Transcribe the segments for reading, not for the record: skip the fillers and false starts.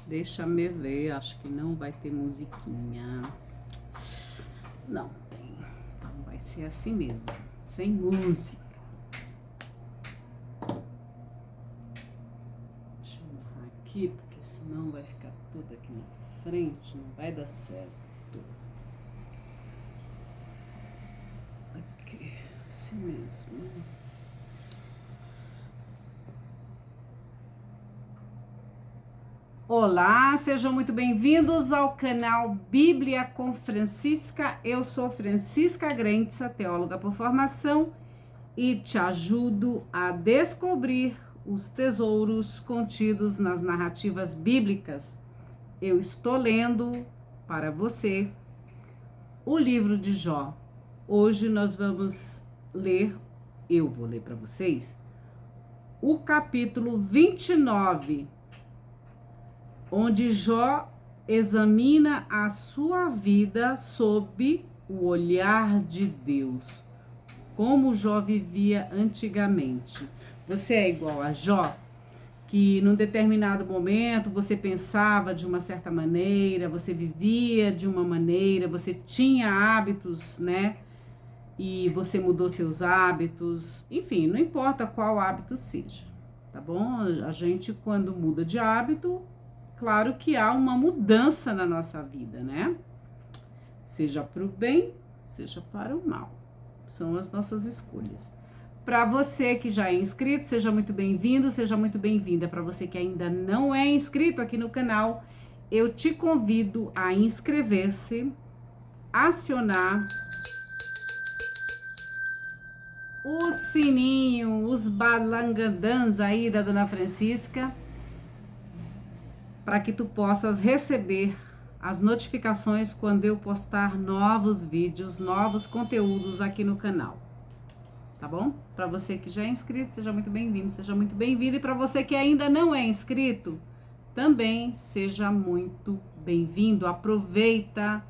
Deixa-me ver, acho que não vai ter musiquinha. Não tem. Então vai ser assim mesmo, sem música. Deixa eu errar aqui, porque senão vai ficar tudo aqui na frente, não vai dar certo. Aqui, assim mesmo. Olá, sejam muito bem-vindos ao canal Bíblia com Francisca. Eu sou Francisca Grentza, teóloga por formação, e te ajudo a descobrir os tesouros contidos nas narrativas bíblicas. Eu estou lendo para você o livro de Jó. Hoje nós vamos ler, eu vou ler para vocês, o capítulo 29, onde Jó examina a sua vida sob o olhar de Deus, como Jó vivia antigamente. Você é igual a Jó, que num determinado momento você pensava de uma certa maneira, você vivia de uma maneira, você tinha hábitos, né? E você mudou seus hábitos, enfim, não importa qual hábito seja, tá bom? A gente, quando muda de hábito, claro que há uma mudança na nossa vida, né? Seja para o bem, seja para o mal. São as nossas escolhas. Para você que já é inscrito, seja muito bem-vindo, seja muito bem-vinda. Para você que ainda não é inscrito aqui no canal, eu te convido a inscrever-se, acionar o sininho, os balangandãs aí da Dona Francisca, para que tu possas receber as notificações quando eu postar novos vídeos, novos conteúdos aqui no canal, tá bom? Para você que já é inscrito, seja muito bem-vindo, seja muito bem-vinda, e para você que ainda não é inscrito, também seja muito bem-vindo. Aproveita,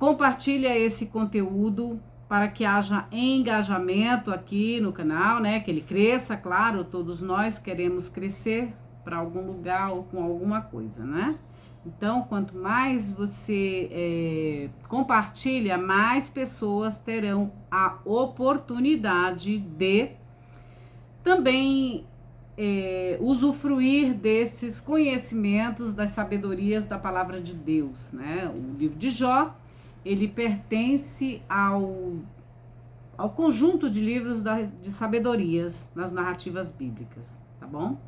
compartilha esse conteúdo para que haja engajamento aqui no canal, né? Que ele cresça, claro, todos nós queremos crescer para algum lugar ou com alguma coisa, né? Então, quanto mais você compartilha, mais pessoas terão a oportunidade de também usufruir desses conhecimentos, das sabedorias da palavra de Deus, né? O livro de Jó, ele pertence ao conjunto de livros de sabedorias nas narrativas bíblicas, tá bom?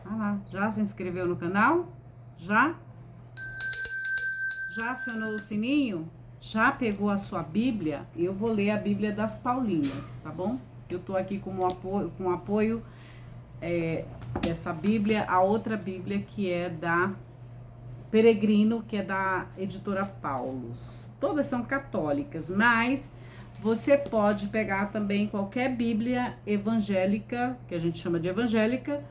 Ah lá, já se inscreveu no canal? Já? Já acionou o sininho? Já pegou a sua Bíblia? Eu vou ler a Bíblia das Paulinas, tá bom? Eu tô aqui com apoio dessa Bíblia, a outra Bíblia que é da Peregrino, que é da editora Paulus. Todas são católicas, mas você pode pegar também qualquer Bíblia evangélica, que a gente chama de evangélica.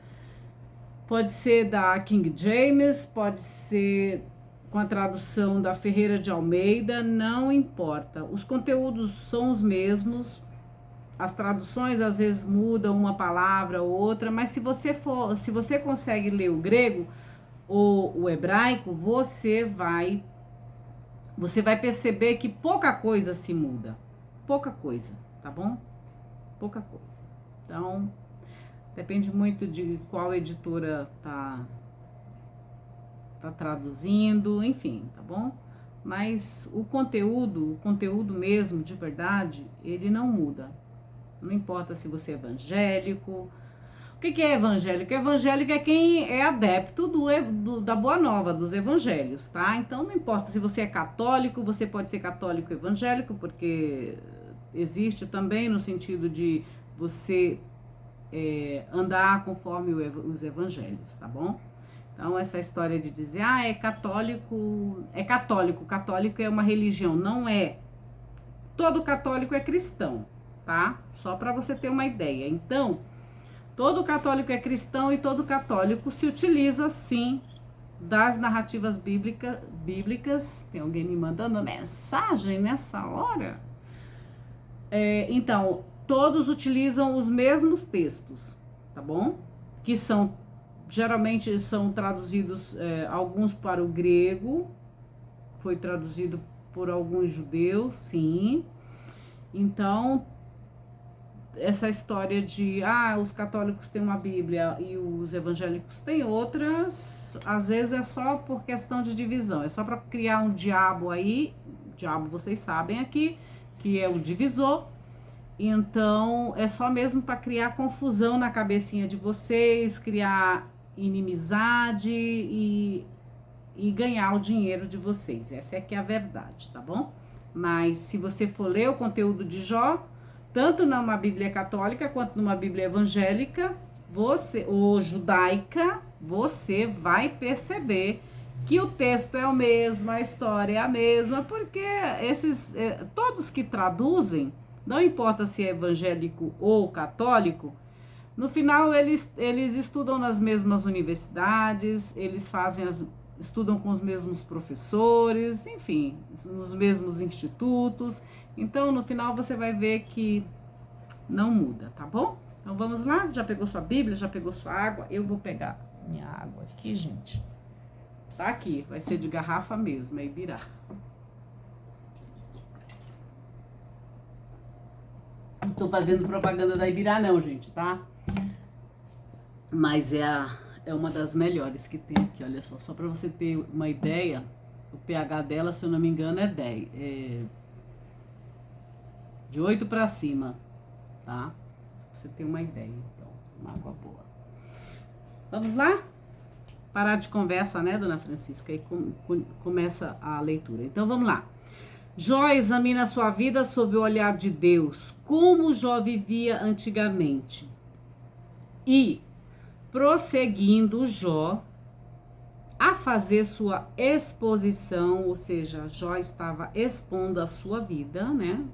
Pode ser da King James, pode ser com a tradução da Ferreira de Almeida, não importa. Os conteúdos são os mesmos, as traduções às vezes mudam uma palavra ou outra, mas se você consegue ler o grego ou o hebraico, você vai perceber que pouca coisa se muda. Pouca coisa, tá bom? Pouca coisa. Então, depende muito de qual editora tá traduzindo, enfim, tá bom? Mas o conteúdo mesmo, de verdade, ele não muda. Não importa se você é evangélico. O que é evangélico? Evangélico é quem é adepto da Boa Nova, dos evangelhos, tá? Então, não importa se você é católico, você pode ser católico evangélico, porque existe também no sentido de você andar conforme os evangelhos, tá bom? Então, essa história de dizer, é católico, católico é uma religião, não é. Todo católico é cristão, tá? Só para você ter uma ideia. Então, todo católico é cristão e todo católico se utiliza, sim, das narrativas bíblicas. Tem alguém me mandando mensagem nessa hora? Então, todos utilizam os mesmos textos, tá bom? Que são geralmente são traduzidos alguns para o grego, foi traduzido por alguns judeus, sim. Então, essa história de os católicos têm uma Bíblia e os evangélicos têm outras, às vezes é só por questão de divisão, é só para criar um diabo aí. Diabo, vocês sabem aqui, que é o divisor. Então, é só mesmo para criar confusão na cabecinha de vocês, criar inimizade e ganhar o dinheiro de vocês. Essa é que é a verdade, tá bom? Mas se você for ler o conteúdo de Jó, tanto numa Bíblia católica quanto numa Bíblia evangélica, ou judaica, você vai perceber que o texto é o mesmo, a história é a mesma, porque todos que traduzem, não importa se é evangélico ou católico, no final eles estudam nas mesmas universidades, eles estudam com os mesmos professores, enfim, nos mesmos institutos. Então, no final, você vai ver que não muda, tá bom? Então, vamos lá? Já pegou sua Bíblia? Já pegou sua água? Eu vou pegar minha água aqui, gente. Tá aqui, vai ser de garrafa mesmo, é Ibirá. Não tô fazendo propaganda da Ibirá não, gente, tá? Mas é uma das melhores que tem aqui, olha só pra você ter uma ideia, o pH dela, se eu não me engano, é 10, de 8 para cima, tá? Pra você ter uma ideia, então, uma água boa. Vamos lá? Parar de conversa, né, dona Francisca? E começa a leitura. Então, vamos lá. Jó examina sua vida sob o olhar de Deus, como Jó vivia antigamente. E, prosseguindo Jó a fazer sua exposição, ou seja, Jó estava expondo a sua vida, né?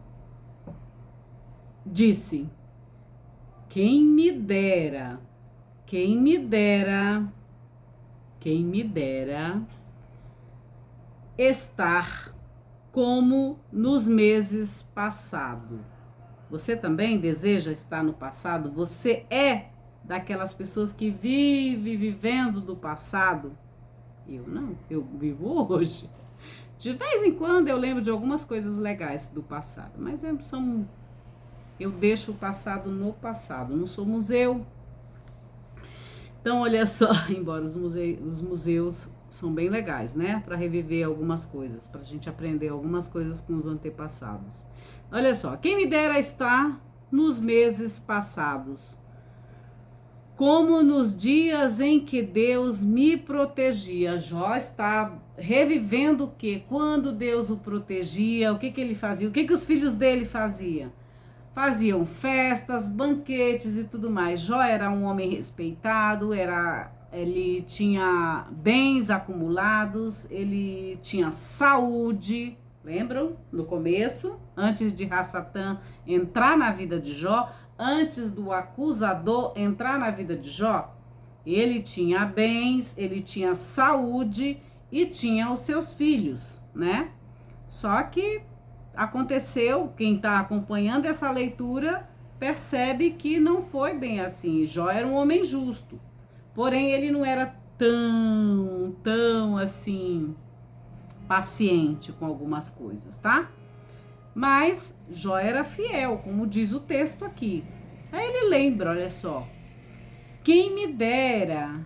Disse: quem me dera estar como nos meses passados. Você também deseja estar no passado? Você é daquelas pessoas que vive vivendo do passado? Eu não, eu vivo hoje. De vez em quando eu lembro de algumas coisas legais do passado, mas eu deixo o passado no passado, não sou museu. Então, olha só, embora os museus são bem legais, né? Para reviver algumas coisas, para a gente aprender algumas coisas com os antepassados. Olha só, quem me dera estar nos meses passados, como nos dias em que Deus me protegia. Jó está revivendo o quê? Quando Deus o protegia, o que ele fazia? O que os filhos dele faziam? Faziam festas, banquetes e tudo mais. Jó era um homem respeitado, ele tinha bens acumulados, ele tinha saúde. Lembram? No começo, antes de Rassatã entrar na vida de Jó, antes do acusador entrar na vida de Jó, ele tinha bens, ele tinha saúde e tinha os seus filhos, né? Só que aconteceu, quem está acompanhando essa leitura percebe que não foi bem assim. Jó era um homem justo, porém ele não era tão assim paciente com algumas coisas, tá? Mas Jó era fiel, como diz o texto aqui. Aí ele lembra, olha só. Quem me dera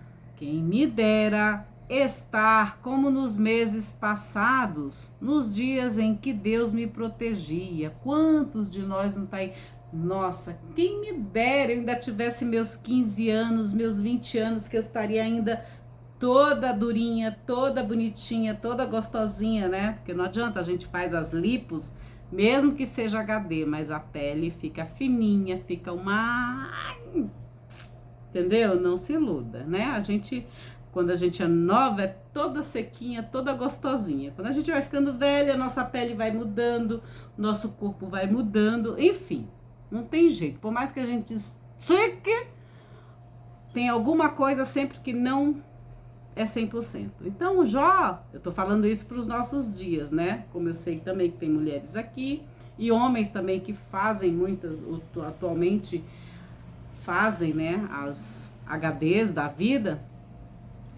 estar como nos meses passados, nos dias em que Deus me protegia. Quantos de nós não tá aí? Nossa, quem me dera eu ainda tivesse meus 15 anos, meus 20 anos, que eu estaria ainda toda durinha, toda bonitinha, toda gostosinha, né? Porque não adianta, a gente faz as lipos, mesmo que seja HD, mas a pele fica fininha, fica entendeu? Não se iluda, né? Quando a gente é nova, é toda sequinha, toda gostosinha. Quando a gente vai ficando velha, nossa pele vai mudando, nosso corpo vai mudando, enfim, não tem jeito. Por mais que a gente seque, tem alguma coisa sempre que não é 100%. Então, Jó, eu tô falando isso para os nossos dias, né? Como eu sei também que tem mulheres aqui e homens também que fazem atualmente fazem, né, as HDs da vida.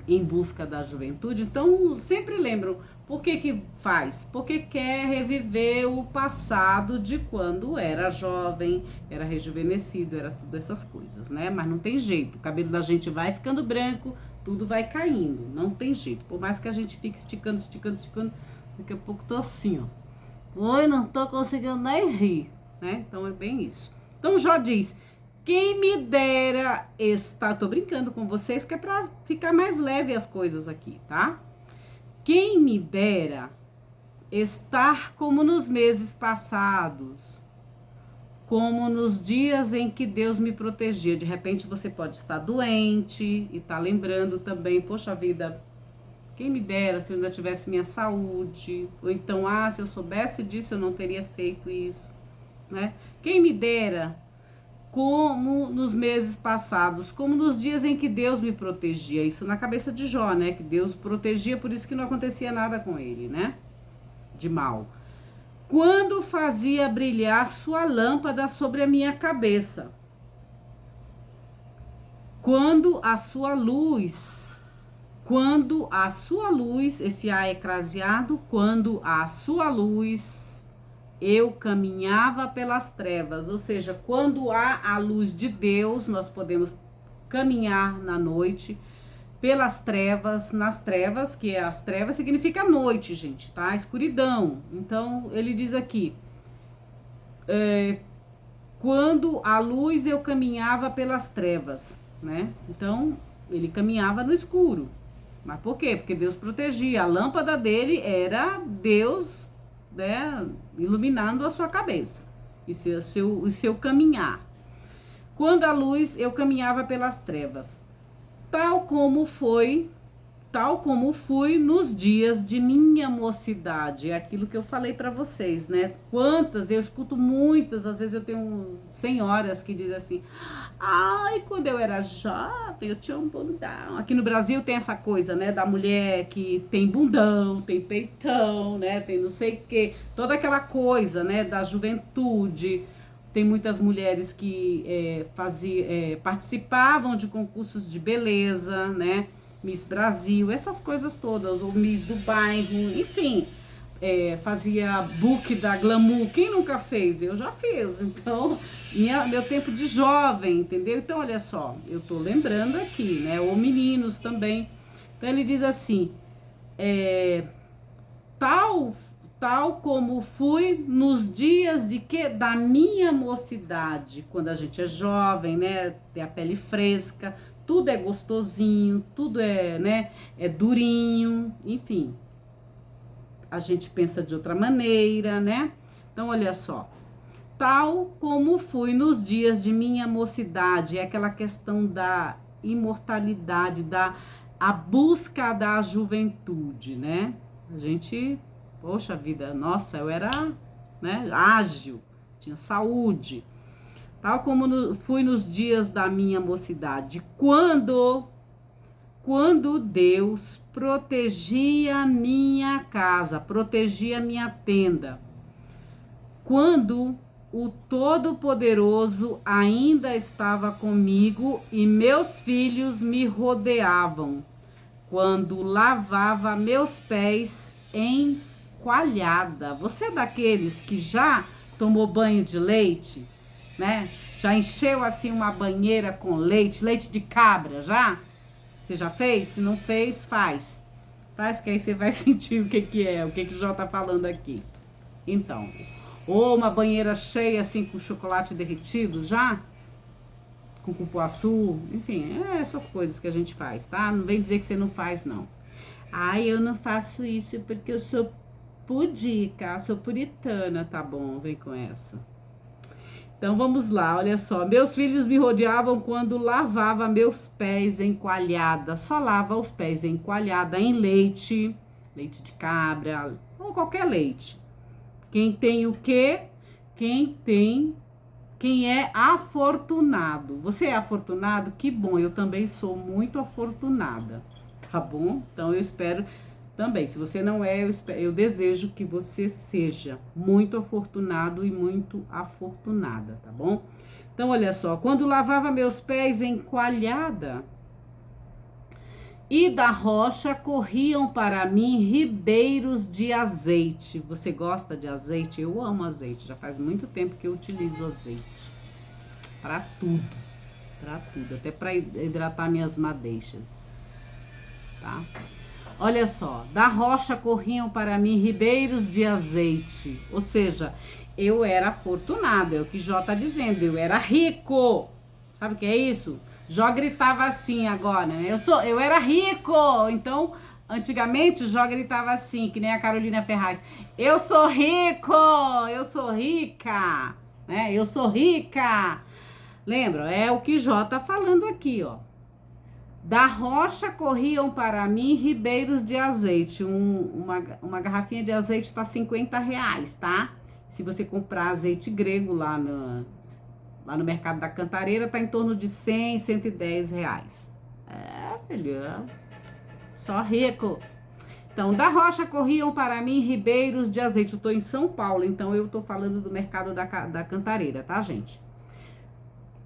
em busca da juventude. Então, sempre lembram, por que que faz? Porque quer reviver o passado de quando era jovem, era rejuvenescido, era tudo essas coisas, né? Mas não tem jeito, o cabelo da gente vai ficando branco, tudo vai caindo, não tem jeito. Por mais que a gente fique esticando, daqui a pouco tô assim, ó. Oi, não tô conseguindo nem rir, né? Então é bem isso. Então Jó diz: quem me dera estar... Tô brincando com vocês que é pra ficar mais leve as coisas aqui, tá? Quem me dera estar como nos meses passados, como nos dias em que Deus me protegia. De repente você pode estar doente e tá lembrando também, poxa vida, quem me dera se eu ainda tivesse minha saúde, ou então, se eu soubesse disso eu não teria feito isso, né? Quem me dera como nos meses passados, como nos dias em que Deus me protegia. Isso na cabeça de Jó, né? Que Deus protegia, por isso que não acontecia nada com ele, né? De mal. Quando fazia brilhar sua lâmpada sobre a minha cabeça. Quando a sua luz, esse A é craseado, quando a sua luz eu caminhava pelas trevas, ou seja, quando há a luz de Deus, nós podemos caminhar na noite pelas trevas, nas trevas, que as trevas significa noite, gente, tá? Escuridão. Então, ele diz aqui, quando a luz eu caminhava pelas trevas, né? Então, ele caminhava no escuro. Mas por quê? Porque Deus protegia. A lâmpada dele era Deus, né, iluminando a sua cabeça e o seu caminhar. Quando a luz eu caminhava pelas trevas, tal como fui nos dias de minha mocidade. É aquilo que eu falei para vocês, né? Quantas, eu escuto muitas, às vezes eu tenho senhoras que dizem assim: ai, quando eu era jovem, eu tinha um bundão. Aqui no Brasil tem essa coisa, né? Da mulher que tem bundão, tem peitão, né? Tem não sei o quê. Toda aquela coisa, né? Da juventude. Tem muitas mulheres que participavam de concursos de beleza, né? Miss Brasil, essas coisas todas, ou Miss do bairro, enfim, fazia book da Glamour. Quem nunca fez? Eu já fiz. Então, meu tempo de jovem, entendeu? Então, olha só, eu tô lembrando aqui, né? Ou meninos também. Então, ele diz assim, tal como fui nos dias da minha mocidade, quando a gente é jovem, né? Tem a pele fresca, tudo é gostosinho, tudo é, né, é durinho, enfim. A gente pensa de outra maneira, né? Então, olha só. Tal como fui nos dias de minha mocidade, é aquela questão da imortalidade, a busca da juventude, né? A gente, poxa vida, nossa, eu era, né, ágil, tinha saúde. Tal como fui nos dias da minha mocidade, quando Deus protegia a minha casa, protegia a minha tenda, quando o Todo-Poderoso ainda estava comigo e meus filhos me rodeavam, quando lavava meus pés em coalhada. Você é daqueles que já tomou banho de leite? Né? Já encheu assim uma banheira com leite de cabra, já? Você já fez? Se não fez, faz. Faz que aí você vai sentir o que é, o que o Jó tá falando aqui. Então, ou uma banheira cheia assim com chocolate derretido, já? Com cupuaçu, enfim, essas coisas que a gente faz, tá? Não vem dizer que você não faz, não. Ai, eu não faço isso porque eu sou pudica, sou puritana, tá bom, vem com essa. Então vamos lá, olha só. Meus filhos me rodeavam quando lavava meus pés em coalhada. Só lava os pés em coalhada, em leite de cabra, ou qualquer leite. Quem tem o quê? Quem é afortunado. Você é afortunado? Que bom, eu também sou muito afortunada, tá bom? Então eu espero também, se você não é, eu desejo que você seja muito afortunado e muito afortunada, tá bom? Então, olha só, quando lavava meus pés em coalhada, E da rocha corriam para mim ribeiros de azeite. Você gosta de azeite? Eu amo azeite. Já faz muito tempo que eu utilizo azeite. Para tudo. Para tudo. Até para hidratar minhas madeixas. Tá? Olha só. Da rocha corriam para mim ribeiros de azeite. Ou seja, eu era afortunada. É o que Jó está dizendo. Eu era rico. Sabe o que é isso? Jó gritava assim agora, né? Eu era rico. Então, antigamente, Jó gritava assim, que nem a Carolina Ferraz. Eu sou rico, eu sou rica, né? Eu sou rica. Lembra? É o que Jó tá falando aqui, ó. Da rocha corriam para mim ribeiros de azeite. Uma garrafinha de azeite tá R$ 50, tá? Se você comprar azeite grego lá no mercado da Cantareira, tá em torno de R$ 110. Filho, só rico. Então, da rocha corriam para mim ribeiros de azeite. Eu tô em São Paulo, então eu tô falando do mercado da Cantareira, tá, gente?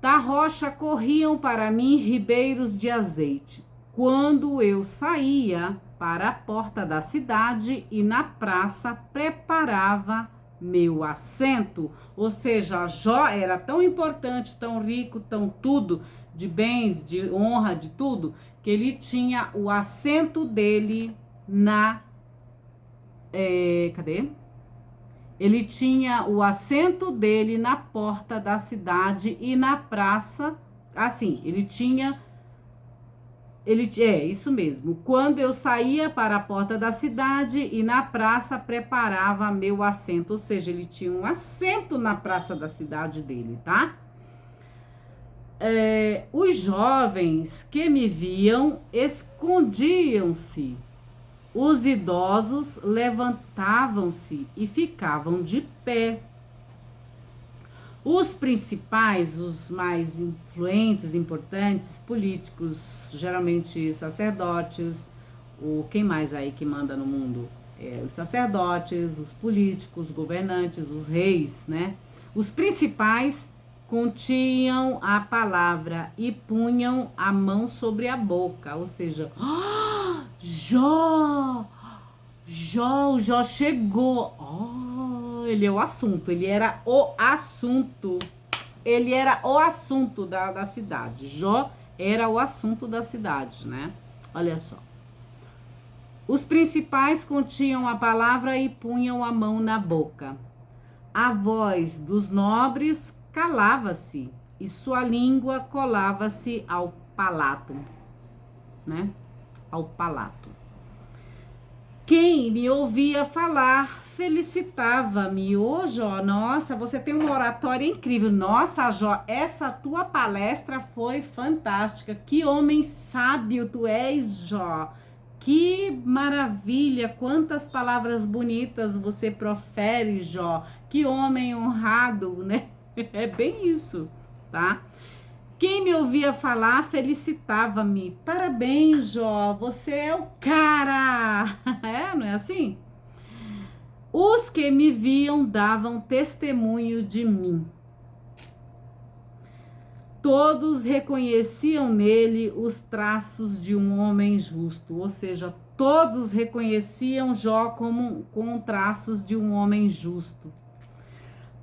Da rocha corriam para mim ribeiros de azeite. Quando eu saía para a porta da cidade e na praça preparava meu assento, ou seja, Jó era tão importante, tão rico, tão tudo, de bens, de honra, de tudo, que ele tinha o assento dele cadê? Ele tinha o assento dele na porta da cidade e na praça, assim, isso mesmo. Quando eu saía para a porta da cidade e na praça preparava meu assento. Ou seja, ele tinha um assento na praça da cidade dele, tá? Os jovens que me viam escondiam-se. Os idosos levantavam-se e ficavam de pé. Os principais, os mais influentes, importantes, políticos, geralmente sacerdotes, quem mais aí que manda no mundo? Os sacerdotes, os políticos, os governantes, os reis, né? Os principais continham a palavra e punham a mão sobre a boca, ou seja, Jó chegou. Ele é o assunto, ele era o assunto. Ele era o assunto da cidade. Jó era o assunto da cidade, né? Olha só. Os principais continham a palavra e punham a mão na boca. A voz dos nobres calava-se e sua língua colava-se ao palato, né? Ao palato. Quem me ouvia falar felicitava-me. Jó, nossa, você tem uma oratória incrível. Nossa, Jó, essa tua palestra foi fantástica. Que homem sábio tu és, Jó. Que maravilha, quantas palavras bonitas você profere, Jó. Que homem honrado, né? É bem isso, tá? Quem me ouvia falar felicitava-me. Parabéns, Jó, você é o cara. Não é assim? Os que me viam davam testemunho de mim. Todos reconheciam nele os traços de um homem justo, ou seja, todos reconheciam Jó com traços de um homem justo.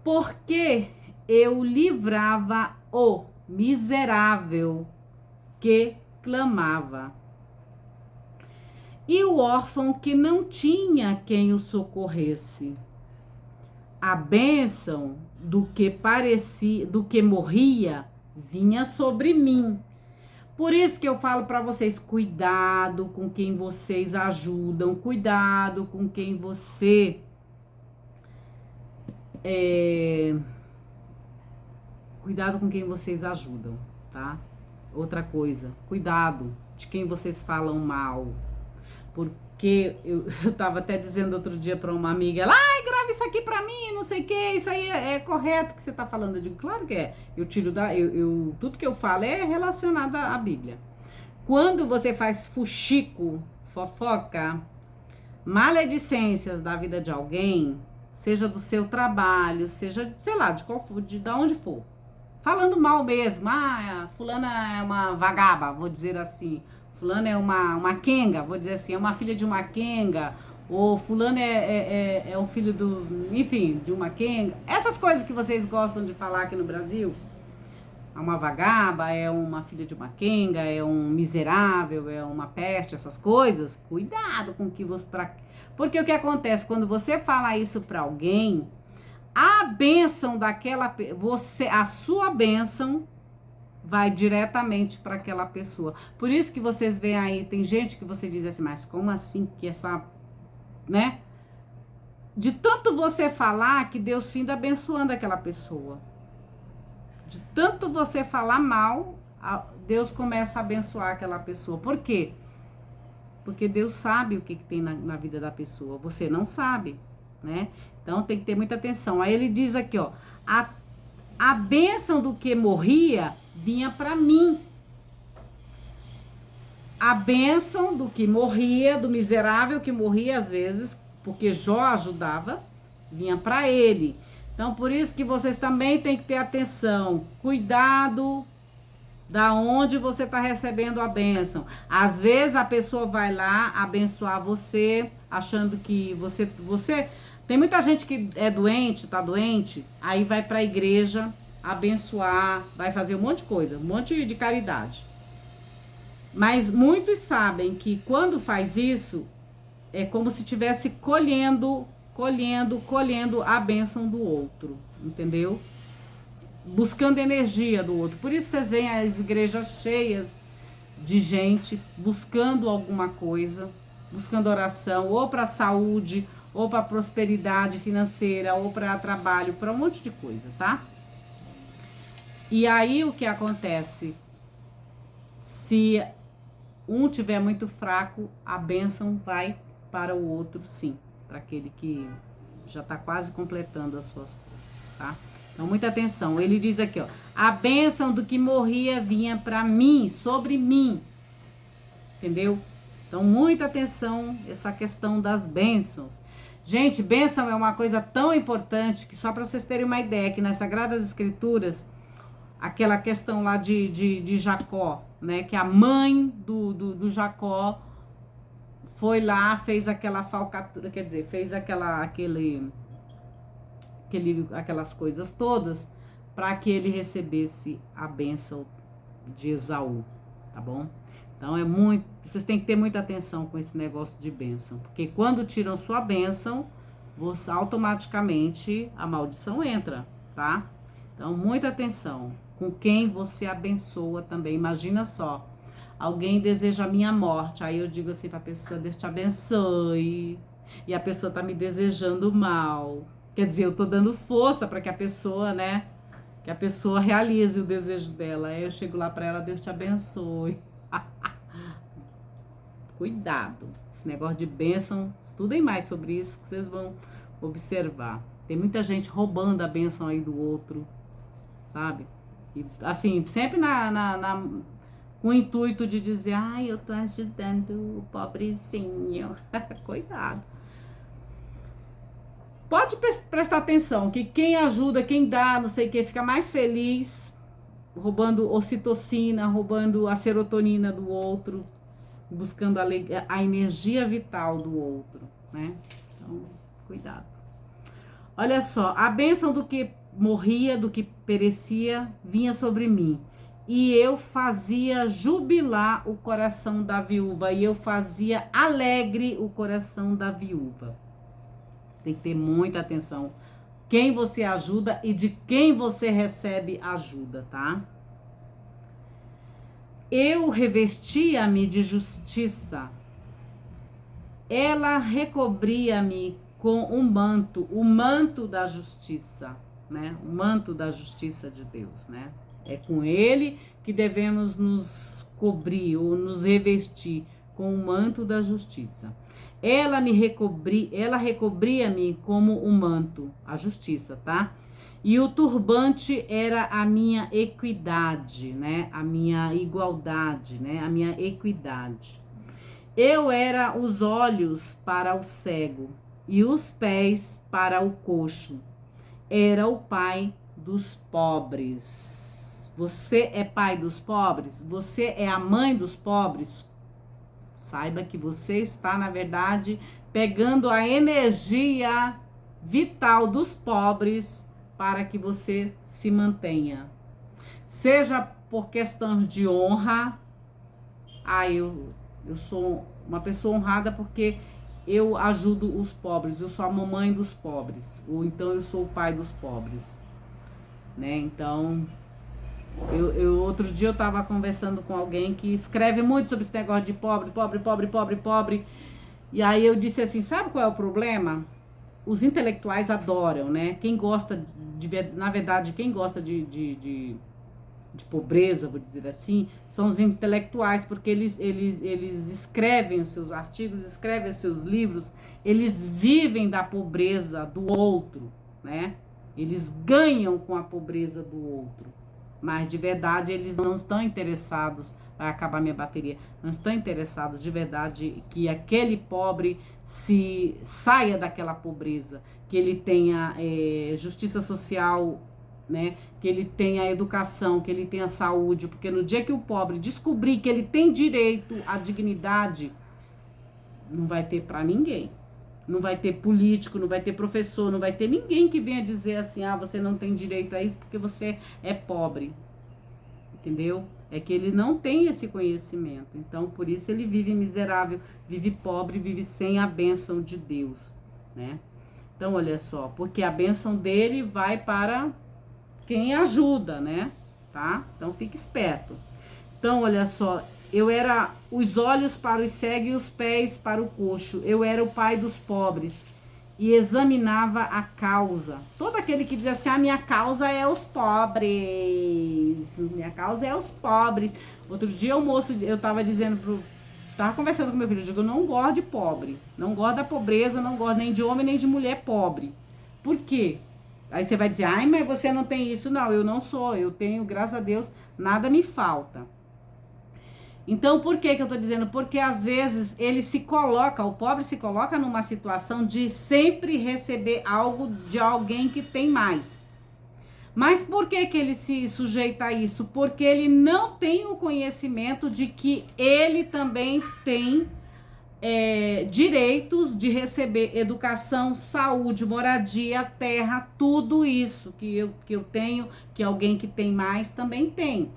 Porque eu livrava o miserável que clamava, e o órfão que não tinha quem o socorresse. A bênção do que morria vinha sobre mim. Por isso que eu falo para vocês, cuidado com quem vocês ajudam, cuidado com quem você cuidado com quem vocês ajudam, tá? Outra coisa, cuidado de quem vocês falam mal. Porque eu tava até dizendo outro dia pra uma amiga, ela, grava isso aqui pra mim, não sei o que, isso aí é correto que você tá falando. Eu digo, claro que é. Eu tiro tudo que eu falo é relacionado à Bíblia. Quando você faz fuxico, fofoca, maledicências da vida de alguém, seja do seu trabalho, seja, sei lá, de onde for, falando mal mesmo, fulana é uma vagaba, vou dizer assim, fulano é uma quenga, vou dizer assim, é uma filha de uma quenga, ou fulano é um filho enfim, de uma quenga. Essas coisas que vocês gostam de falar aqui no Brasil, é uma vagaba, é uma filha de uma quenga, é um miserável, é uma peste, essas coisas. Cuidado com o que você... Porque o que acontece, quando você fala isso pra alguém, a bênção daquela... a sua bênção vai diretamente para aquela pessoa. Por isso que vocês veem aí, tem gente que você diz assim, mas como assim que essa... né? De tanto você falar que Deus finda abençoando aquela pessoa. De tanto você falar mal, Deus começa a abençoar aquela pessoa. Por quê? Porque Deus sabe o que tem na vida da pessoa. Você não sabe, né? Então tem que ter muita atenção. Aí ele diz aqui, ó, a bênção do que morria vinha para mim. A bênção do que morria, do miserável que morria às vezes, porque Jó ajudava, vinha para ele. Então, por isso que vocês também têm que ter atenção. Cuidado da onde você está recebendo a bênção. Às vezes a pessoa vai lá abençoar você, achando que você... Tem muita gente que é doente, tá doente, aí vai para a igreja abençoar, vai fazer um monte de coisa, um monte de caridade. Mas muitos sabem que quando faz isso, é como se estivesse colhendo a bênção do outro, entendeu? Buscando energia do outro. Por isso vocês veem as igrejas cheias de gente buscando alguma coisa, buscando oração, ou para saúde, ou para prosperidade financeira, ou para trabalho, para um monte de coisa, tá? E aí o que acontece? Se um tiver muito fraco, a bênção vai para o outro, sim, para aquele que já está quase completando as suas coisas, tá? Então, muita atenção. Ele diz aqui, ó, a bênção do que morria vinha para mim, sobre mim, entendeu? Então, muita atenção essa questão das bênçãos. Gente, bênção é uma coisa tão importante que só para vocês terem uma ideia, que nas Sagradas Escrituras, aquela questão lá de Jacó, né, que a mãe do Jacó foi lá, fez aquela falcatrua, quer dizer, fez aquelas coisas todas para que ele recebesse a bênção de Esaú, tá bom? Então vocês têm que ter muita atenção com esse negócio de bênção, porque quando tiram sua bênção, você automaticamente a maldição entra, tá? Então muita atenção com quem você abençoa também. Imagina só, alguém deseja a minha morte, aí eu digo assim pra pessoa, Deus te abençoe, e a pessoa tá me desejando mal. Quer dizer, eu tô dando força para que a pessoa, né, que a pessoa realize o desejo dela. Aí eu chego lá para ela, Deus te abençoe. Cuidado, esse negócio de bênção, estudem mais sobre isso que vocês vão observar. Tem muita gente roubando a bênção aí do outro, sabe? E assim, sempre com o intuito de dizer, ai, eu tô ajudando o pobrezinho. Cuidado. Pode prestar atenção que quem ajuda, quem dá, não sei o que, fica mais feliz roubando ocitocina, roubando a serotonina do outro, buscando a energia vital do outro, né? Então, cuidado. Olha só, a bênção do que morria, do que perecia, vinha sobre mim. E eu fazia jubilar o coração da viúva, e eu fazia alegre o coração da viúva. Tem que ter muita atenção. Quem você ajuda e de quem você recebe ajuda, tá? Eu revestia-me de justiça. Ela recobria-me com um manto, o manto da justiça, né? O manto da justiça de Deus, né? É com ele que devemos nos cobrir ou nos revestir com o manto da justiça. Ela recobria-me como um manto, a justiça, tá? E o turbante era a minha equidade, né? A minha igualdade, né? A minha equidade. Eu era os olhos para o cego e os pés para o coxo. Era o pai dos pobres. Você é pai dos pobres? Você é a mãe dos pobres? Saiba que você está, na verdade, pegando a energia vital dos pobres para que você se mantenha. Seja por questões de honra. Eu sou uma pessoa honrada porque eu ajudo os pobres, eu sou a mamãe dos pobres, ou então eu sou o pai dos pobres, né? Então, outro dia eu estava conversando com alguém que escreve muito sobre esse negócio de pobre, pobre, pobre, pobre, pobre, e aí eu disse assim, sabe qual é o problema? Os intelectuais adoram, né? Quem gosta, na verdade, quem gosta de pobreza, vou dizer assim, são os intelectuais, porque eles escrevem os seus artigos, escrevem os seus livros, eles vivem da pobreza do outro, né? Eles ganham com a pobreza do outro, mas de verdade eles não estão interessados, vai acabar minha bateria, não estão interessados de verdade que aquele pobre se saia daquela pobreza, que ele tenha justiça social, né? Que ele tenha educação, que ele tenha saúde, porque no dia que o pobre descobrir que ele tem direito à dignidade, não vai ter para ninguém. Não vai ter político, não vai ter professor, não vai ter ninguém que venha dizer assim, você não tem direito a isso porque você é pobre. Entendeu? É que ele não tem esse conhecimento. Então, por isso ele vive miserável, vive pobre, vive sem a bênção de Deus, né? Então, olha só, porque a bênção dele vai para quem ajuda, né? Tá? Então fique esperto. Então, olha só, eu era os olhos para os cegos e os pés para o coxo. Eu era o pai dos pobres e examinava a causa. Todo aquele que dizia assim, a minha causa é os pobres. Minha causa é os pobres. Outro dia o moço, eu tava conversando com meu filho, eu digo, eu não gosto de pobre. Não gosto da pobreza, não gosto nem de homem nem de mulher pobre. Por quê? Aí você vai dizer, mas você não tem isso. Não, eu não sou, eu tenho, graças a Deus, nada me falta. Então, por que eu tô dizendo? Porque às vezes o pobre se coloca numa situação de sempre receber algo de alguém que tem mais. Mas por que ele se sujeita a isso? Porque ele não tem o conhecimento de que ele também tem direitos de receber educação, saúde, moradia, terra, tudo isso que eu tenho, que alguém que tem mais também tem.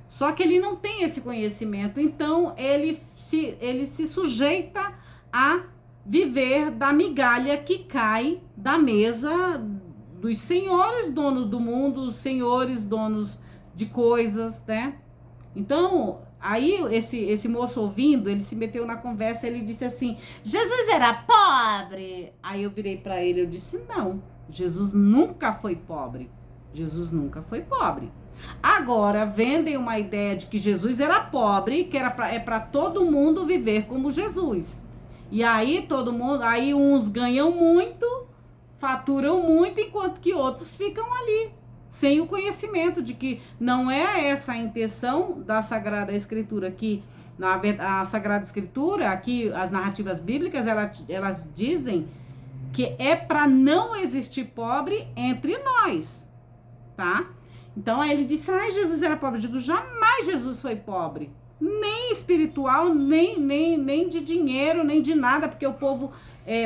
Só que ele não tem esse conhecimento, então ele se sujeita a viver da migalha que cai da mesa dos senhores donos do mundo, senhores donos de coisas, né? Então, aí esse moço ouvindo, ele se meteu na conversa, ele disse assim, Jesus era pobre? Aí eu virei para ele, eu disse, não, Jesus nunca foi pobre. Jesus nunca foi pobre. Agora, vendem uma ideia de que Jesus era pobre, que é para todo mundo viver como Jesus. E aí aí uns ganham muito, faturam muito, enquanto que outros ficam ali, sem o conhecimento de que não é essa a intenção da Sagrada Escritura, que a Sagrada Escritura, aqui as narrativas bíblicas, elas dizem que é para não existir pobre entre nós, tá? Então aí ele disse, Jesus era pobre. Eu digo, jamais Jesus foi pobre, nem espiritual, nem de dinheiro, nem de nada, porque o povo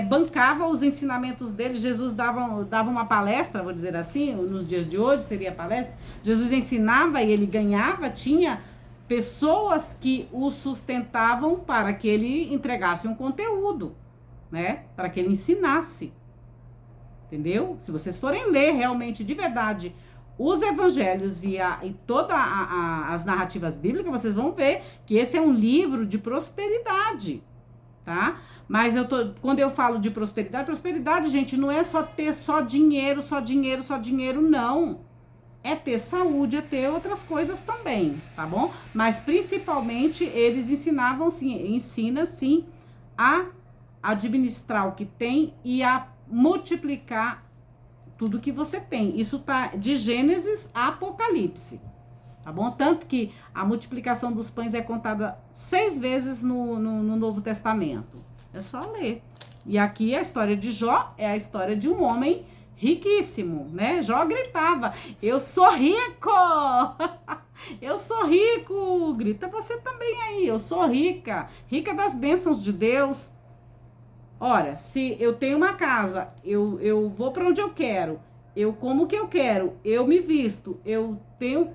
bancava os ensinamentos dele. Jesus dava uma palestra, vou dizer assim, nos dias de hoje seria palestra. Jesus ensinava e ele ganhava, tinha pessoas que o sustentavam para que ele entregasse um conteúdo, né? Para que ele ensinasse. Entendeu? Se vocês forem ler realmente, de verdade, os evangelhos e todas as narrativas bíblicas, vocês vão ver que esse é um livro de prosperidade, tá? Mas quando eu falo de prosperidade, gente, não é só ter só dinheiro, não. É ter saúde, é ter outras coisas também, tá bom? Mas principalmente eles ensina sim a administrar o que tem e a multiplicar tudo que você tem. Isso tá de Gênesis a Apocalipse, tá bom? Tanto que a multiplicação dos pães é contada 6 vezes no Novo Testamento. É só ler. E aqui a história de Jó é a história de um homem riquíssimo, né? Jó gritava, eu sou rico! Eu sou rico, grita você também aí, eu sou rica, rica das bênçãos de Deus. Ora, se eu tenho uma casa, eu vou para onde eu quero, eu como o que eu quero, eu me visto, eu tenho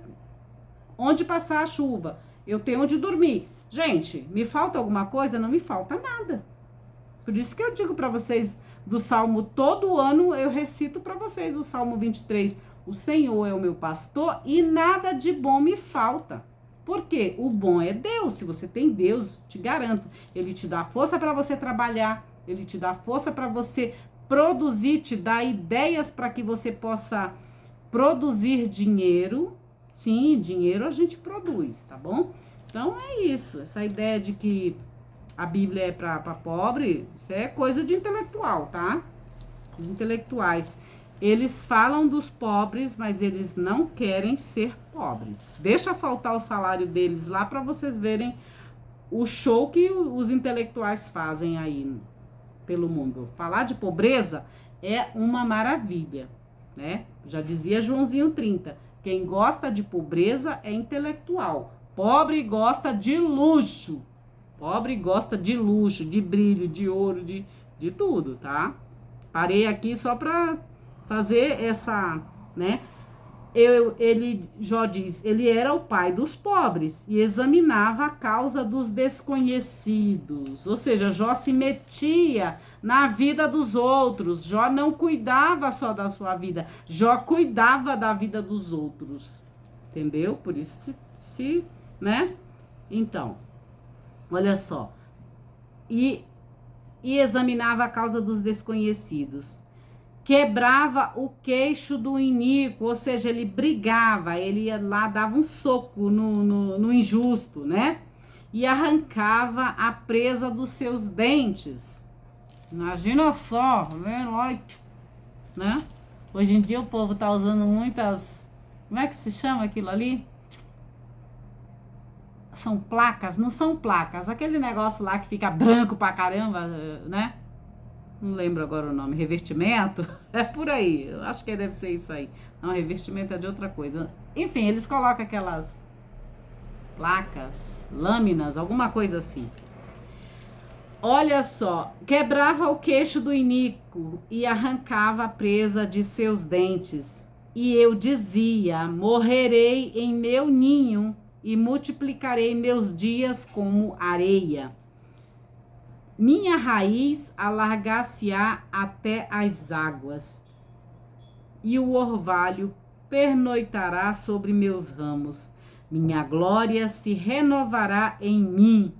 onde passar a chuva, eu tenho onde dormir. Gente, me falta alguma coisa? Não me falta nada. Por isso que eu digo para vocês do Salmo, todo ano eu recito para vocês o Salmo 23. O Senhor é o meu pastor e nada de bom me falta. Por quê? O bom é Deus. Se você tem Deus, te garanto, ele te dá força para você trabalhar, ele te dá força para você produzir, te dá ideias para que você possa produzir dinheiro. Sim, dinheiro a gente produz, tá bom? Então é isso, essa ideia de que a Bíblia é para pobre, isso é coisa de intelectual, tá? Os intelectuais, eles falam dos pobres, mas eles não querem ser pobres. Deixa faltar o salário deles lá para vocês verem o show que os intelectuais fazem aí pelo mundo. Falar de pobreza é uma maravilha, né? Já dizia Joãozinho 30, quem gosta de pobreza é intelectual. Pobre gosta de luxo. Pobre gosta de luxo, de brilho, de ouro, de tudo, tá? Parei aqui só para fazer essa, né? Jó diz, ele era o pai dos pobres e examinava a causa dos desconhecidos. Ou seja, Jó se metia na vida dos outros. Jó não cuidava só da sua vida. Jó cuidava da vida dos outros. Entendeu? Por isso, né? Então, olha só. E examinava a causa dos desconhecidos. Quebrava o queixo do iníquo, ou seja, ele brigava, ele ia lá, dava um soco no injusto, né? E arrancava a presa dos seus dentes. Imagina só, né? Hoje em dia o povo tá usando muitas... Como é que se chama aquilo ali? São placas? Não são placas. Aquele negócio lá que fica branco pra caramba, né? Não lembro agora o nome, revestimento, é por aí, eu acho que deve ser isso aí. Não, revestimento é de outra coisa. Enfim, eles colocam aquelas placas, lâminas, alguma coisa assim. Olha só, quebrava o queixo do iníquo e arrancava a presa de seus dentes. E eu dizia, morrerei em meu ninho e multiplicarei meus dias como areia. Minha raiz alargar-se-á até as águas, e o orvalho pernoitará sobre meus ramos. Minha glória se renovará em mim,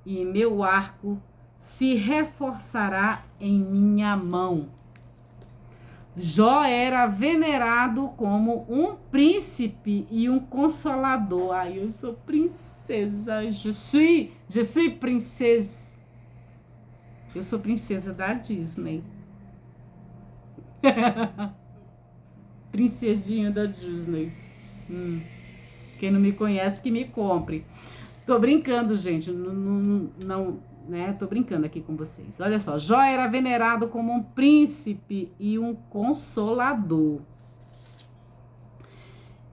e meu arco se reforçará em minha mão. Jó era venerado como um príncipe e um consolador. Ai, eu sou princesa, je suis princesa. Eu sou princesa da Disney. Princesinha da Disney. Quem não me conhece, que me compre. Tô brincando, gente. Não, né? Tô brincando aqui com vocês. Olha só. Jó era venerado como um príncipe e um consolador.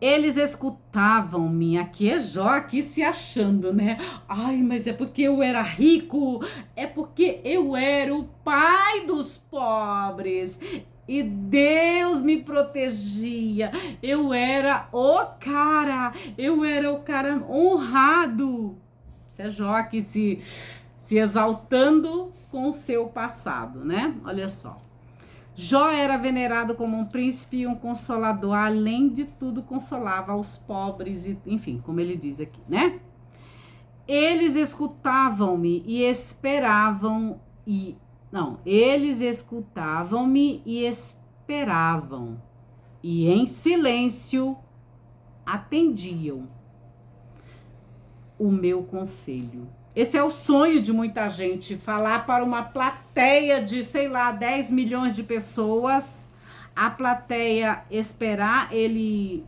Eles escutavam-me, aqui é Jó, aqui se achando, né? Ai, mas é porque eu era rico, é porque eu era o pai dos pobres e Deus me protegia. Eu era o cara honrado. Isso é Jó aqui se exaltando com o seu passado, né? Olha só. Jó era venerado como um príncipe e um consolador, além de tudo consolava os pobres, e, enfim, como ele diz aqui, né? Eles escutavam-me e esperavam, eles escutavam-me e esperavam, e em silêncio atendiam o meu conselho. Esse é o sonho de muita gente, falar para uma plateia de, 10 milhões de pessoas, a plateia esperar ele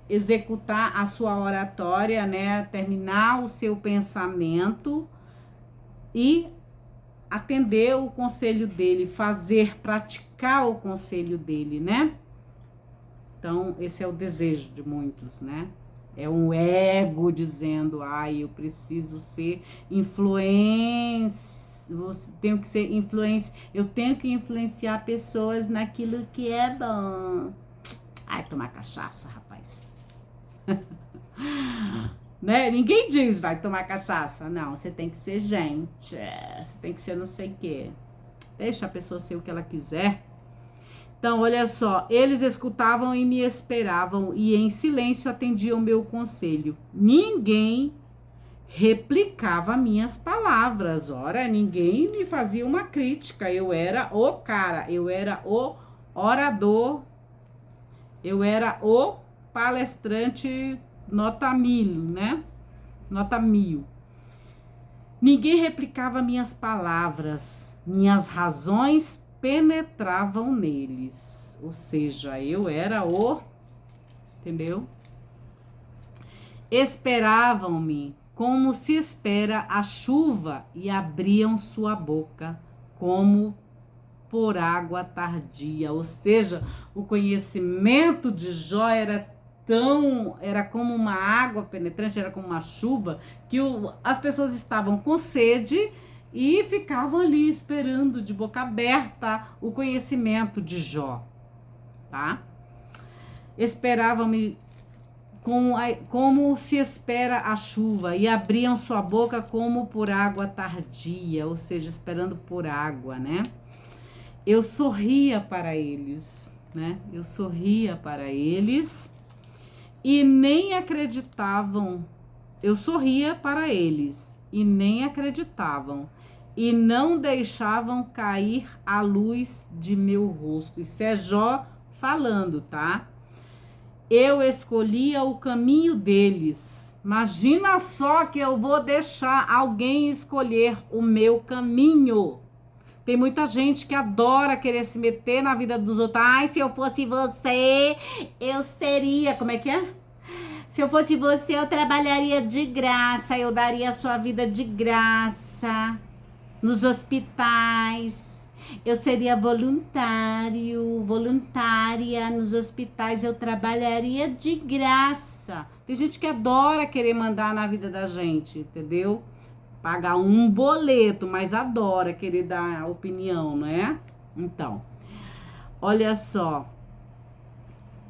executar a sua oratória, né, terminar o seu pensamento e atender o conselho dele, praticar o conselho dele, né? Então, esse é o desejo de muitos, né? É um ego dizendo, eu preciso ser tenho que ser influência, eu tenho que influenciar pessoas naquilo que é bom. Tomar cachaça, rapaz. Né? Ninguém diz vai tomar cachaça. Não, você tem que ser gente. Você tem que ser não sei o quê. Deixa a pessoa ser o que ela quiser. Então, olha só, eles escutavam e me esperavam e em silêncio atendiam meu conselho. Ninguém replicava minhas palavras. Ora, ninguém me fazia uma crítica. Eu era o cara, eu era o orador, eu era o palestrante nota 1000, né? Nota 1000. Ninguém replicava minhas palavras, minhas razões penetravam neles. Ou seja, eu era entendeu? Esperavam-me como se espera a chuva e abriam sua boca como por água tardia. Ou seja, o conhecimento de Jó era como uma água penetrante, era como uma chuva, que as pessoas estavam com sede e ficavam ali esperando de boca aberta o conhecimento de Jó, tá? Esperavam-me como se espera a chuva e abriam sua boca como por água tardia, ou seja, esperando por água, né? Eu sorria para eles, né? Eu sorria para eles e nem acreditavam. Eu sorria para eles e nem acreditavam e não deixavam cair a luz de meu rosto. Isso é Jó falando, tá? Eu escolhia o caminho deles. Imagina só que eu vou deixar alguém escolher o meu caminho. Tem muita gente que adora querer se meter na vida dos outros. Se eu fosse você, eu seria... Como é que é? Se eu fosse você, eu trabalharia de graça. Eu daria a sua vida de graça nos hospitais. Eu seria voluntária nos hospitais. Eu trabalharia de graça. Tem gente que adora querer mandar na vida da gente, entendeu? Pagar um boleto, mas adora querer dar opinião, não é? Então, olha só.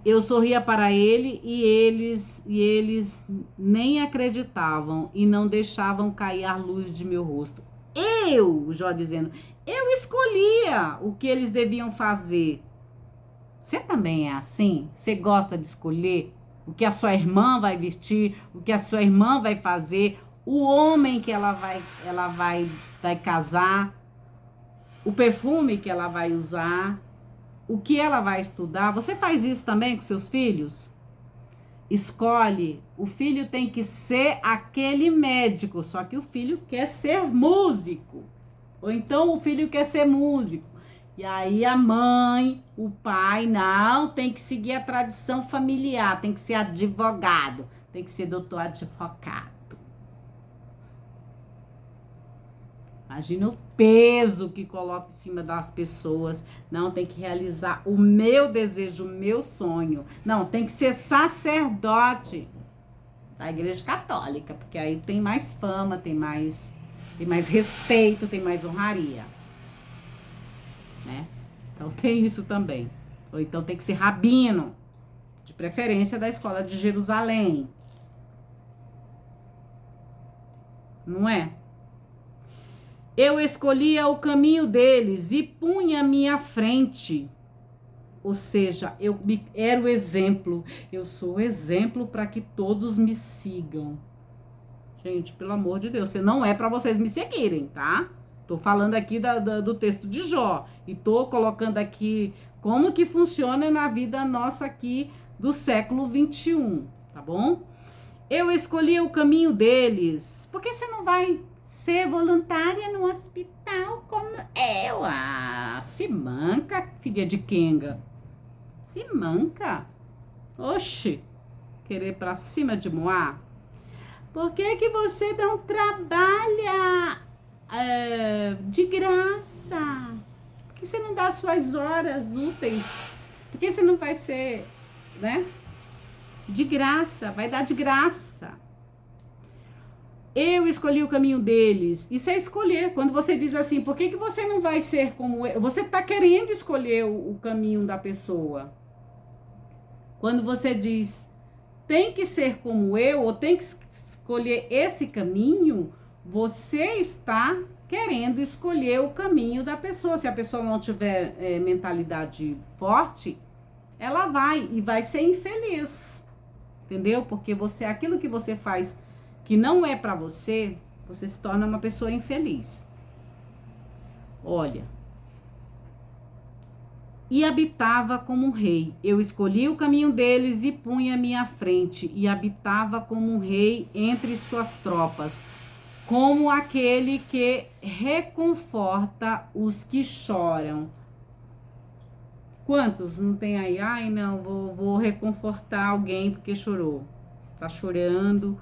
Eu sorria para ele e eles nem acreditavam e não deixavam cair a luz de meu rosto. O Jó dizendo, eu escolhia o que eles deviam fazer. Você também é assim? Você gosta de escolher o que a sua irmã vai vestir, o que a sua irmã vai fazer, o homem que ela vai casar, o perfume que ela vai usar, o que ela vai estudar. Você faz isso também com seus filhos? Escolhe. O filho tem que ser aquele médico, só que o filho quer ser músico. Ou então o filho quer ser músico. E aí a mãe, o pai, não, tem que seguir a tradição familiar, tem que ser advogado, tem que ser doutor advogado. Imagina o peso que coloca em cima das pessoas. Não, tem que realizar o meu desejo, o meu sonho. Não, tem que ser sacerdote da Igreja Católica, porque aí tem mais fama, tem mais respeito, tem mais honraria, né? Então tem isso também. Ou então tem que ser rabino, de preferência da escola de Jerusalém. Não é? Eu escolhia o caminho deles e punha à minha frente. Ou seja, era o exemplo. Eu sou o exemplo para que todos me sigam. Gente, pelo amor de Deus, não é para vocês me seguirem, tá? Tô falando aqui do texto de Jó. E tô colocando aqui como que funciona na vida nossa aqui do século 21, tá bom? Eu escolhi o caminho deles. Por que você não vai ser voluntária no hospital como eu? Se manca, filha de Kenga. Se manca. Oxi, querer pra cima de Moá. Por que você não trabalha de graça? Por que você não dá suas horas úteis? Por que você não vai ser, né? De graça, vai dar de graça. Eu escolhi o caminho deles. Isso é escolher. Quando você diz assim, por que você não vai ser como eu? Você está querendo escolher o caminho da pessoa. Quando você diz, tem que ser como eu, ou tem que escolher esse caminho, você está querendo escolher o caminho da pessoa. Se a pessoa não tiver mentalidade forte, ela vai ser infeliz. Entendeu? Porque aquilo que você faz que não é para você, você se torna uma pessoa infeliz. Olha. E habitava como um rei. Eu escolhi o caminho deles e punha-me à frente, e habitava como um rei entre suas tropas, como aquele que reconforta os que choram. Quantos não tem aí? Ai, não, vou reconfortar alguém porque chorou. Tá chorando,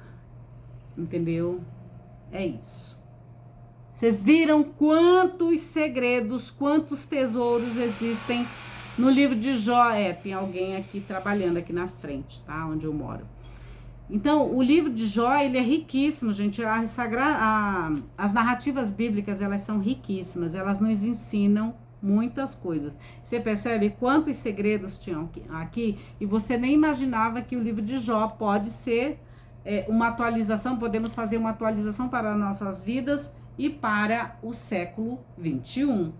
entendeu? É isso. Vocês viram quantos segredos, quantos tesouros existem no livro de Jó? Tem alguém aqui trabalhando aqui na frente, tá? Onde eu moro. Então, o livro de Jó, ele é riquíssimo, gente. As narrativas bíblicas, elas são riquíssimas. Elas nos ensinam muitas coisas. Você percebe quantos segredos tinham aqui? E você nem imaginava que o livro de Jó pode ser uma atualização, podemos fazer uma atualização para nossas vidas e para o século 21.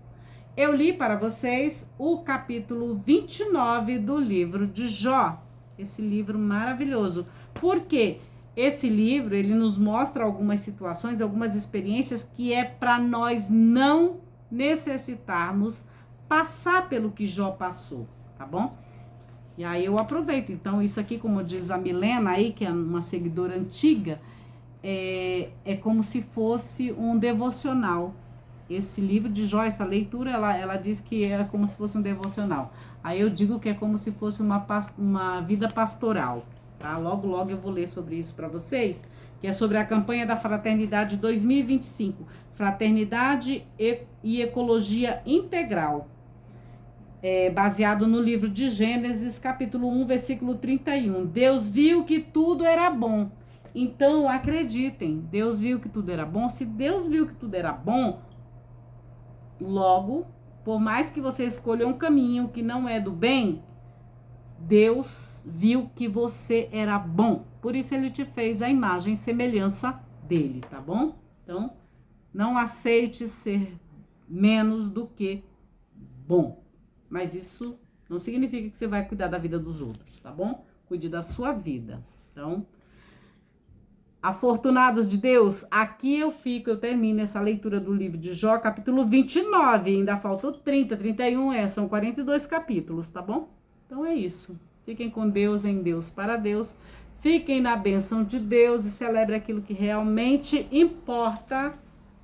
Eu li para vocês o capítulo 29 do livro de Jó. Esse livro maravilhoso. Por quê? Esse livro, ele nos mostra algumas situações, algumas experiências que é para nós não necessitarmos passar pelo que Jó passou, tá bom? E aí eu aproveito. Então, isso aqui, como diz a Milena aí, que é uma seguidora antiga, é como se fosse um devocional. Esse livro de Jó, essa leitura, ela diz que é como se fosse um devocional. Aí eu digo que é como se fosse uma vida pastoral, tá? Logo, logo eu vou ler sobre isso para vocês, que é sobre a campanha da Fraternidade 2025. Fraternidade e Ecologia Integral. Baseado no livro de Gênesis, capítulo 1, versículo 31. Deus viu que tudo era bom. Então, acreditem, Deus viu que tudo era bom. Se Deus viu que tudo era bom, logo, por mais que você escolha um caminho que não é do bem, Deus viu que você era bom. Por isso ele te fez a imagem e semelhança dele, tá bom? Então, não aceite ser menos do que bom. Mas isso não significa que você vai cuidar da vida dos outros, tá bom? Cuide da sua vida. Então, afortunados de Deus, aqui eu termino essa leitura do livro de Jó, capítulo 29. Ainda faltam 30, 31, são 42 capítulos, tá bom? Então é isso. Fiquem com Deus, em Deus, para Deus. Fiquem na bênção de Deus e celebre aquilo que realmente importa,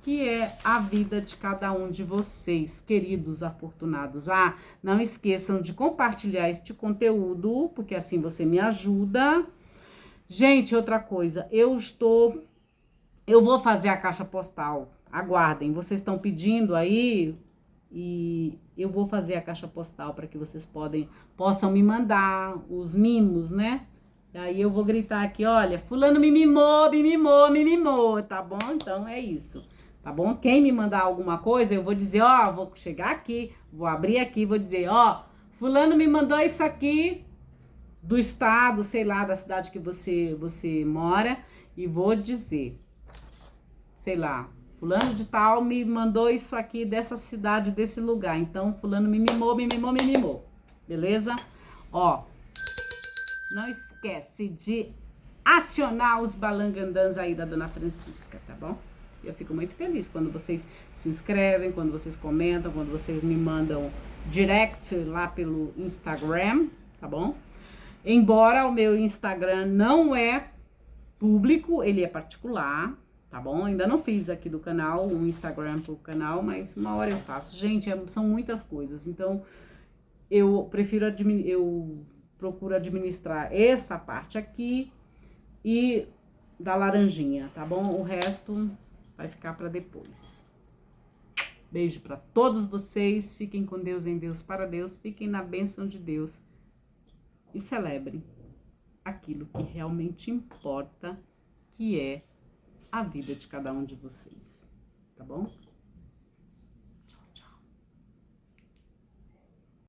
que é a vida de cada um de vocês, queridos afortunados. Não esqueçam de compartilhar este conteúdo, porque assim você me ajuda. Gente, outra coisa, eu vou fazer a caixa postal, aguardem, vocês estão pedindo aí e eu vou fazer a caixa postal para que vocês possam me mandar os mimos, né? Aí eu vou gritar aqui, olha, fulano me mimou, tá bom? Então é isso. Tá bom? Quem me mandar alguma coisa, eu vou dizer, vou chegar aqui, vou abrir aqui, vou dizer, fulano me mandou isso aqui do estado, sei lá, da cidade que você mora, e vou dizer, sei lá, fulano de tal me mandou isso aqui dessa cidade, desse lugar. Então, fulano me mimou. Beleza? Não esquece de acionar os balangandãs aí da Dona Francisca, tá bom? Eu fico muito feliz quando vocês se inscrevem, quando vocês comentam, quando vocês me mandam direct lá pelo Instagram, tá bom? Embora o meu Instagram não é público, ele é particular, tá bom? Ainda não fiz aqui do canal um Instagram pro canal, mas uma hora eu faço. Gente, são muitas coisas, então eu procuro administrar essa parte aqui e da laranjinha, tá bom? O resto vai ficar para depois. Beijo para todos vocês. Fiquem com Deus, em Deus, para Deus. Fiquem na bênção de Deus. E celebrem. aquilo que realmente importa, que é a vida de cada um de vocês, tá bom?